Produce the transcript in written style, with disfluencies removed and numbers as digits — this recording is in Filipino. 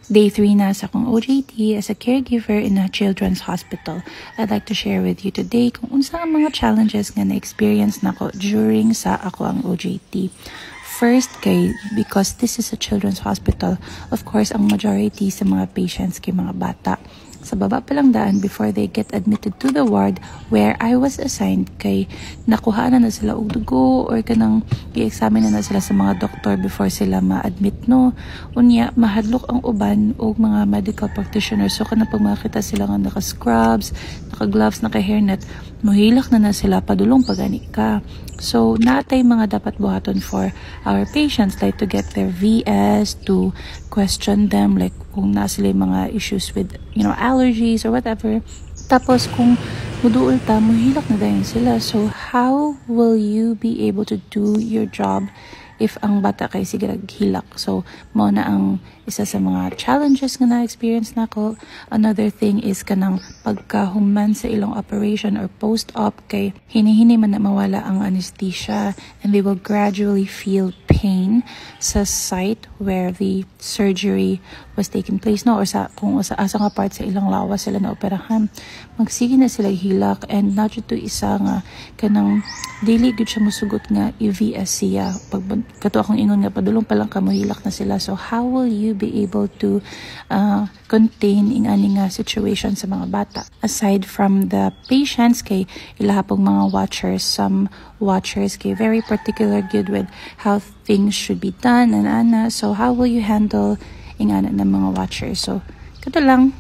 Day 3 na sa akong OJT as a caregiver in a children's hospital. I'd like to share with you today kung unsa ang mga challenges nga na-experience nako during sa ako ang OJT. First, because this is a children's hospital, of course, ang majority sa mga patients kay mga bata. Sa baba pa lang daan before they get admitted to the ward where I was assigned kay nakuha na sila og dugo or kanang i-examine na sila sa mga doktor before sila ma-admit no. Unya mahadlok ang uban og mga medical practitioners, so kanang pag makita sila nga naka-scrubs, naka-gloves, naka-hairnet, mohilak na sila padulong pagani ka. So natay mga dapat buhaton for our patients, like to get their VS, to question them like kung na sila mga issues with allergies or whatever. Tapos kung muduol ta, mohilak na dayon sila. So how will you be able to do your job if ang bata kay sige naghilak? So mo na ang isa sa mga challenges nga na-experience nako. Another thing is kanang pagkahuman sa ilang operation or post-op kay hini-hini man na mawala ang anesthesia and they will gradually feel pain sa site where the surgery was taking place no, or sa kung asa nga part sa ilang lawas sila na operahan. Magsige na sila hilak, and not to isa nga kanang dili gud siya mosugot nga EVS siya pag kato akong ingon nga padulong pa lang ka mohilak na sila. So how will you be able to contain ing ani nga situation sa mga bata? Aside from the patients kay ilaha pong mga watchers, some watchers kay very particular good with how things should be done and ana. So how will you handle ing ana ng mga watchers? So kato lang.